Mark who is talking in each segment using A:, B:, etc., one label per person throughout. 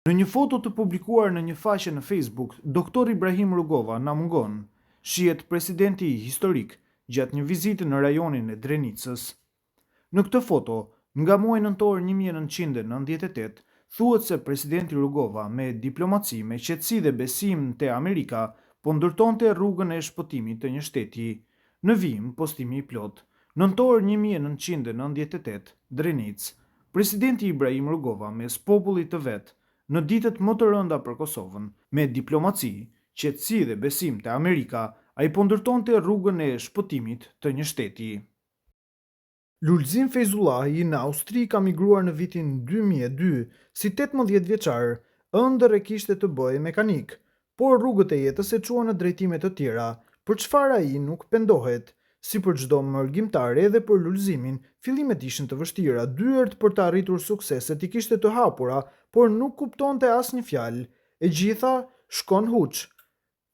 A: Në një foto të publikuar në një faqe në Facebook, Dr. Ibrahim Rugova na mungon, shihet presidenti historik gjatë një vizite në rajonin e Drenicës. Në këtë foto, nga muaji nëntor 1998, thuhet se presidenti Rugova me diplomaci, me qetësi dhe besim te Amerika, po ndërtonte rrugën e shpëtimit të një shteti. Në vim, postimi i plot. Nëntor 1998, Drenicë, presidenti Ibrahim Rugova mes popullit të vet, në ditët më të rënda për Kosovën, me diplomaci, qetësi dhe besim te Amerika, ai po ndërtonte rrugën e shpëtimit të një shteti. Lulzim Feyzullahi në Austri ka migruar në vitin 2002 si 18 vjeçar, ëndër e kishte të bëjë mekanik, por rrugët e jetës e çuan në drejtime të tjera, për çfarë ai nuk pendohet. Si për çdo mërgjimtar, edhe për Lulzimin, fillimet ishin të vështira, dyert për të arritur sukseset i kishte të hapura, por nuk kuptonte asnjë fjalë. E gjitha shkon huç.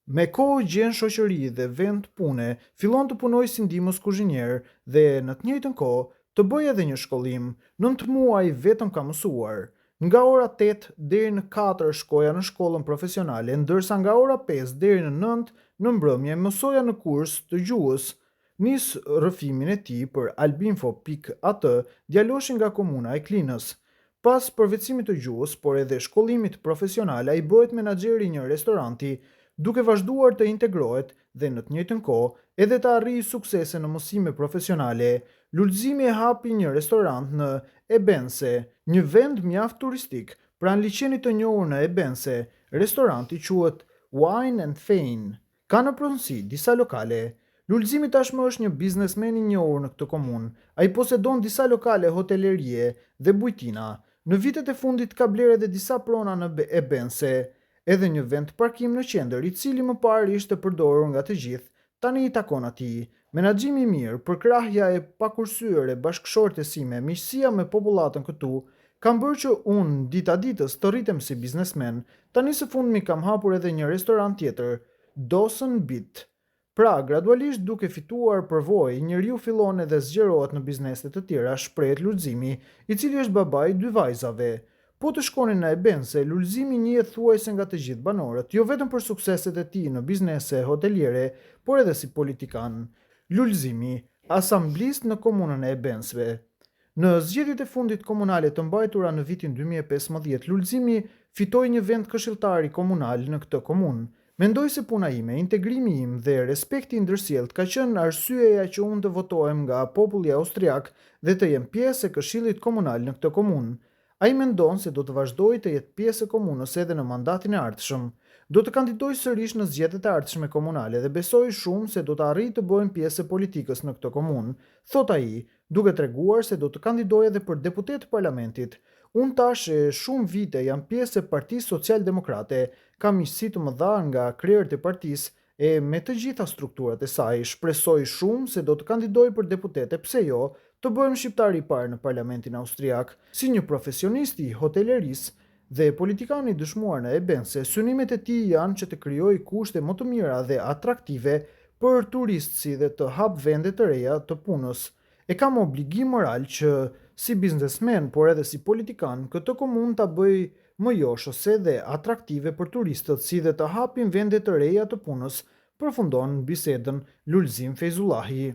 A: Me kohë gjen shoqëri dhe vend pune, fillon të punojë si ndihmës kuzhinier dhe në të njëjtën kohë të bëjë edhe një shkollim. 9 muaj vetëm ka mësuar. Nga ora 8 deri në 4 shkoja në shkollën profesionale, ndërsa nga ora 5 deri në 9 në mbrëmje mësoja në kurs të gjuhës. Nis rrëfimin e tij për albinfo.at, djaloshin nga komuna e Klinës. Pas përvetësimit të gjuhës, por edhe shkollimit profesional, ai bëhet menaxher i një restoranti, duke vazhduar të integrohet dhe në të njëjtën kohë edhe të arrijë suksese në mësime profesionale. Lulzimi e hapi një restorant në Ebense, një vend mjaft turistik, pranë liçenit të njohur në Ebense. Restoranti quhet Wine and Fane. Ka në pronësi disa lokale. Lulzimi tashmë është një biznesmen i njohur në këtë komunë. Ai posedon disa lokale hotelerie dhe bujtina. Në vitet e fundit ka blerë edhe disa prona në Ebense, edhe një vend parkim në qendër, i cili më parë ishte përdorur nga të gjithë, tani i takon atij. Menaxhimi i mirë, përkrahja e pakursyer e bashkëshortes sime, miqësia me popullatën këtu, kam bërë që unë dita ditës të rritem si biznesmen. Tani së fundmi kam hapur edhe një restorant tjetër, Dawson Beat. Pra, gradualisht duke fituar përvojë, njeriu fillon edhe zgjerohet në biznese të tjera, shprehet Lulzimi, i cili është babai i 2 vajzave. Po të shkonin në Ebense, Lulzimi njihet thuajse nga të gjithë banorët, jo vetëm për sukseset e tij në biznese hoteliere, por edhe si politikan. Lulzimi, asamblist në komunën e Ebensve. Në zgjedhjet e fundit komunale të mbajtura në vitin 2015, Lulzimi fitoi një vend këshilltari komunal në këtë komunë. Mendoj se puna ime, integrimi im dhe respekti ndërsjellët ka qenë arsyeja që unë të votohem nga populli austriak dhe të jem pjesë e këshillit komunal në këtë komunë. Ai mendon se do të vazhdoj të jetë pjesë e komunës edhe në mandatin e ardhshëm. Do të kandidoj sërish në zgjedhjet e ardhshme komunale dhe besoj shumë se do të arrij të bëhem pjesë e politikës në këtë komunë, thot ai, duke treguar se do të kandidojë edhe për deputet të parlamentit. Unë tash e shumë vite jam pjesë e Partisë Social-Demokrate, kam miqësi të mëdha nga krerët e partisë e me të gjitha strukturat e saj. Shpresoj shumë se do të kandidoj për deputete, pse jo, të bëhem shqiptar i parë në parlamentin austriak. Si një profesionist i hotelerisë dhe politikani i dëshmuar në Ebense, synimet e tij janë që të krijojë kushte më të mira dhe atraktive për turistësi dhe të hap vende të reja të punës. E kam obligim moral që si biznesmen, por edhe si politikan, këtë komunë ta bëj më joshose dhe atraktive për turistët, si dhe të hapin vende të reja të punës, përfundon bisedën Lulzim Feyzullahi.